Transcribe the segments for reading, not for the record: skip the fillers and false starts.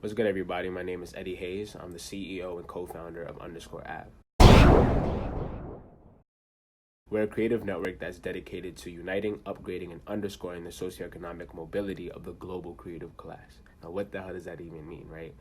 What's good, everybody? My name is Eddie Hayes. I'm the CEO and co-founder of _App. We're a creative network that's dedicated to uniting, upgrading, and underscoring the socioeconomic mobility of the global creative class. Now, what the hell does that even mean, right?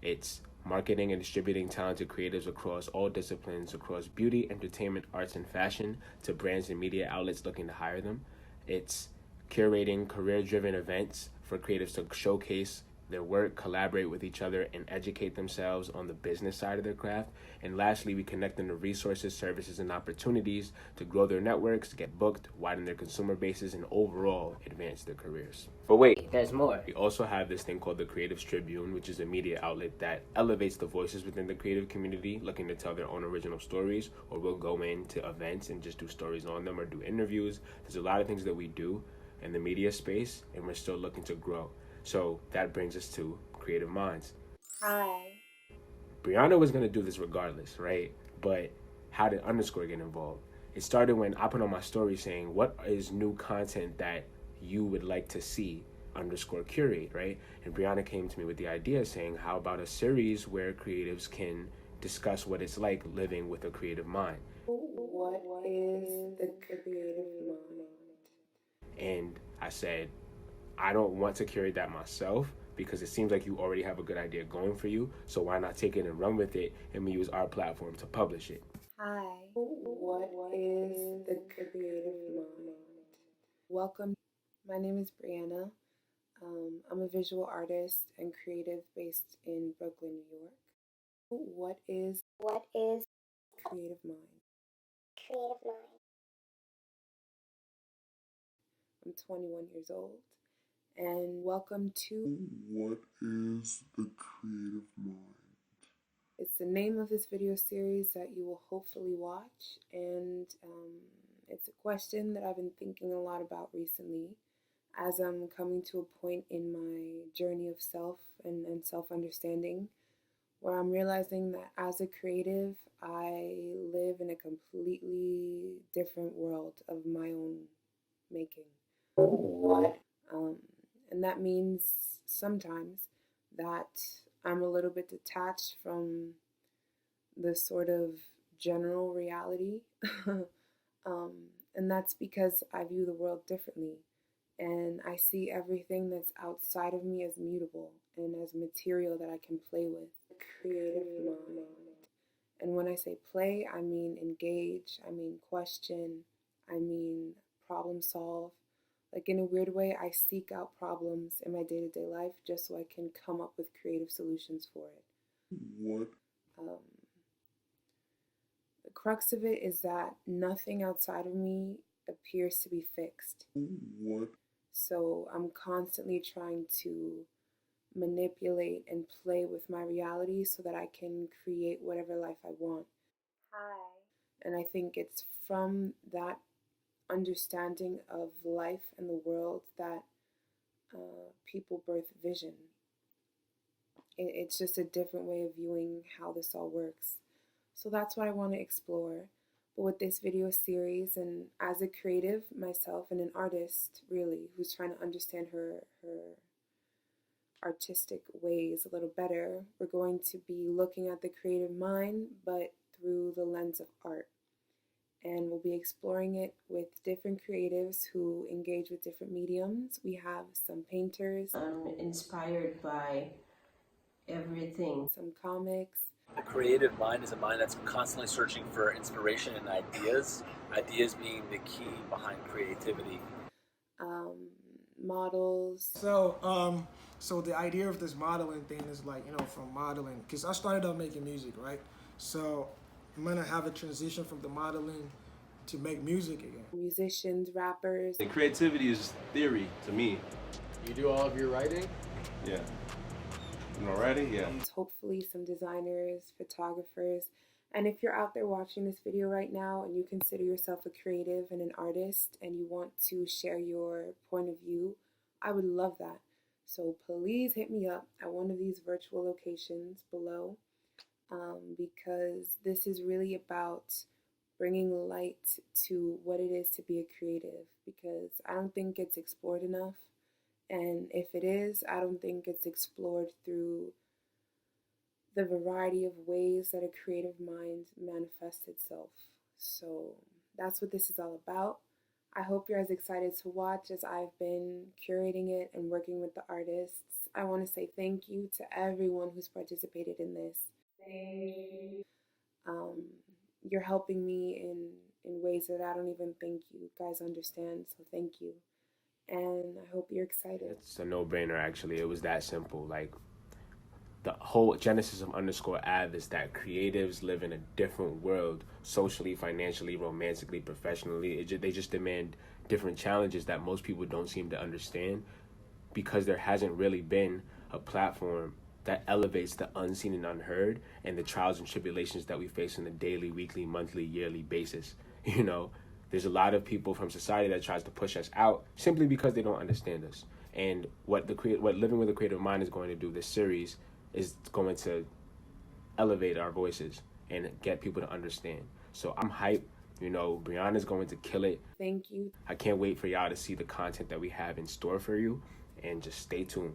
It's marketing and distributing talented creatives across all disciplines, across beauty, entertainment, arts, and fashion, to brands and media outlets looking to hire them. It's curating career-driven events for creatives to showcase their work, collaborate with each other, and educate themselves on the business side of their craft. And lastly, we connect them to resources, services, and opportunities to grow their networks, get booked, widen their consumer bases, and overall advance their careers. But wait, there's more. We also have this thing called the Creatives Tribune, which is a media outlet that elevates the voices within the creative community looking to tell their own original stories, or we'll go into events and just do stories on them or do interviews. There's a lot of things that we do in the media space, and we're still looking to grow. So that brings us to Creative Minds. Hi. Brianna was going to do this regardless, right? But how did _ get involved? It started when I put on my story saying, what is new content that you would like to see _curate, right? And Brianna came to me with the idea saying, how about a series where creatives can discuss what it's like living with a creative mind? What is the creative mind? And I said, I don't want to curate that myself because it seems like you already have a good idea going for you. So why not take it and run with it, and we use our platform to publish it? Hi. What is the creative mind? Welcome. My name is Brianna. I'm a visual artist and creative based in Brooklyn, New York. What is creative mind? Creative mind. I'm 21 years old. And welcome to What is the creative mind? It's the name of this video series that you will hopefully watch, and it's a question that I've been thinking a lot about recently as I'm coming to a point in my journey of self and self-understanding where I'm realizing that as a creative, I live in a completely different world of my own making. And that means sometimes that I'm a little bit detached from the sort of general reality. And that's because I view the world differently. And I see everything that's outside of me as mutable and as material that I can play with. Creative mind. And when I say play, I mean engage, I mean question, I mean problem solve. Like in a weird way, I seek out problems in my day-to-day life just so I can come up with creative solutions for it. What? The crux of it is that nothing outside of me appears to be fixed. What? So I'm constantly trying to manipulate and play with my reality so that I can create whatever life I want. Hi. And I think it's from that understanding of life and the world that people birth vision. It's just a different way of viewing how this all works. So that's what I want to explore. But with this video series, and as a creative myself and an artist really who's trying to understand her artistic ways a little better, we're going to be looking at the creative mind but through the lens of art. And we'll be exploring it with different creatives who engage with different mediums. We have some painters. I'm inspired by everything. Some comics. The creative mind is a mind that's constantly searching for inspiration and ideas, ideas being the key behind creativity. Models. So the idea of this modeling thing is like, from modeling, because I started out making music, right? So I'm gonna have a transition from the modeling to make music again. Musicians, rappers. And creativity is theory to me. You do all of your writing? Yeah. You know, writing? Yeah. Hopefully some designers, photographers. And if you're out there watching this video right now and you consider yourself a creative and an artist and you want to share your point of view, I would love that. So please hit me up at one of these virtual locations below, because this is really about bringing light to what it is to be a creative, because I don't think it's explored enough. And if it is, I don't think it's explored through the variety of ways that a creative mind manifests itself. So that's what this is all about. I hope you're as excited to watch as I've been curating it and working with the artists. I want to say thank you to everyone who's participated in this. Thank you. You're helping me in ways that I don't even think you guys understand, so thank you. And I hope you're excited. It's a no-brainer, actually. It was that simple. Like, the whole genesis of _av is that creatives live in a different world, socially, financially, romantically, professionally. They just demand different challenges that most people don't seem to understand, because there hasn't really been a platform that elevates the unseen and unheard and the trials and tribulations that we face on a daily, weekly, monthly, yearly basis. You know, there's a lot of people from society that tries to push us out simply because they don't understand us. And what Living with a Creative Mind is going to do, this series, is going to elevate our voices and get people to understand. So I'm hyped. You know, Brianna's going to kill it. Thank you. I can't wait for y'all to see the content that we have in store for you, and just stay tuned.